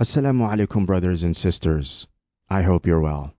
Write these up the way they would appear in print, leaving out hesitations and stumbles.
Assalamu alaikum, brothers and sisters. I hope you're well.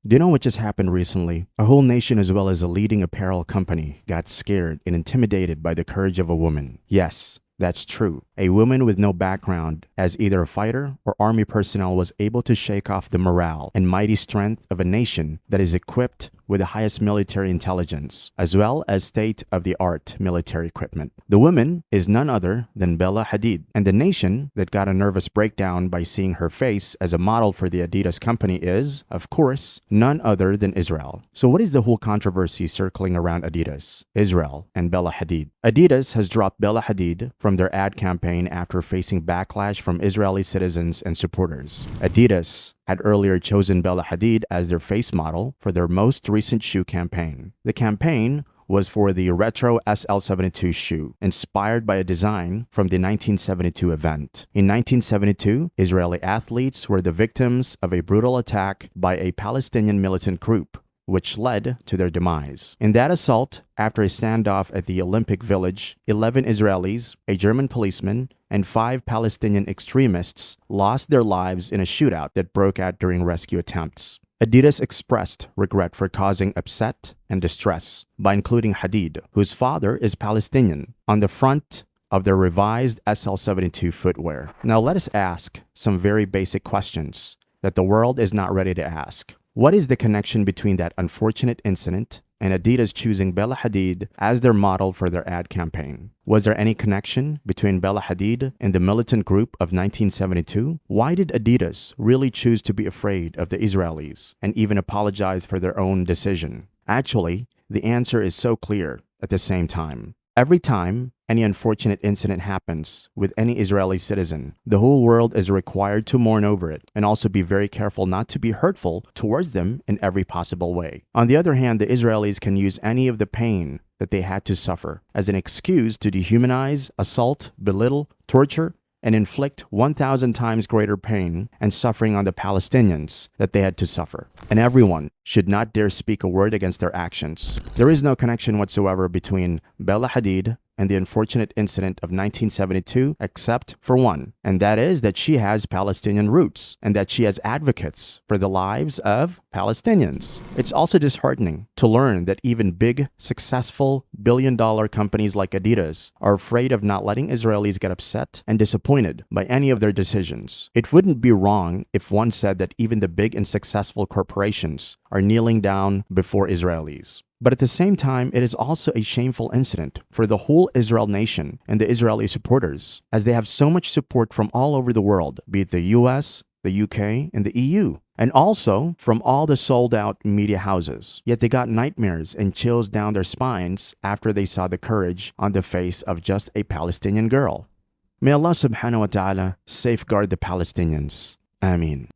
Do you know what just happened recently? A whole nation, as well as a leading apparel company, got scared and intimidated by the courage of a woman. Yes, that's true. A woman with no background as either a fighter or army personnel was able to shake off the morale and mighty strength of a nation that is equipped with the highest military intelligence, as well as state-of-the-art military equipment. The woman is none other than Bella Hadid, and the nation that got a nervous breakdown by seeing her face as a model for the Adidas company is, of course, none other than Israel. So what is the whole controversy circling around Adidas, Israel, and Bella Hadid? Adidas has dropped Bella Hadid from their ad campaign after facing backlash from Israeli citizens and supporters. Adidas had earlier chosen Bella Hadid as their face model for their most recent shoe campaign. The campaign was for the retro SL72 shoe, inspired by a design from the 1972 event. In 1972, Israeli athletes were the victims of a brutal attack by a Palestinian militant group, which led to their demise. In that assault, after a standoff at the Olympic Village, 11 Israelis, a German policeman, and 5 Palestinian extremists lost their lives in a shootout that broke out during rescue attempts. Adidas expressed regret for causing upset and distress by including Hadid, whose father is Palestinian, on the front of their revised SL72 footwear. Now let us ask some very basic questions that the world is not ready to ask. What is the connection between that unfortunate incident and Adidas choosing Bella Hadid as their model for their ad campaign? Was there any connection between Bella Hadid and the militant group of 1972? Why did Adidas really choose to be afraid of the Israelis and even apologize for their own decision? Actually, the answer is so clear at the same time. Every time any unfortunate incident happens with any Israeli citizen, the whole world is required to mourn over it and also be very careful not to be hurtful towards them in every possible way. On the other hand, the Israelis can use any of the pain that they had to suffer as an excuse to dehumanize, assault, belittle, torture, and inflict 1,000 times greater pain and suffering on the Palestinians that they had to suffer. And everyone should not dare speak a word against their actions. There is no connection whatsoever between Bella Hadid and the unfortunate incident of 1972, except for one, and that is that she has Palestinian roots and that she has advocates for the lives of Palestinians. It's also disheartening to learn that even big, successful, billion-dollar companies like Adidas are afraid of not letting Israelis get upset and disappointed by any of their decisions. It wouldn't be wrong if one said that even the big and successful corporations are kneeling down before Israelis. But at the same time, it is also a shameful incident for the whole Israel nation and the Israeli supporters, as they have so much support from all over the world, be it the US, the UK, and the EU, and also from all the sold-out media houses. Yet they got nightmares and chills down their spines after they saw the courage on the face of just a Palestinian girl. May Allah subhanahu wa ta'ala safeguard the Palestinians. Ameen.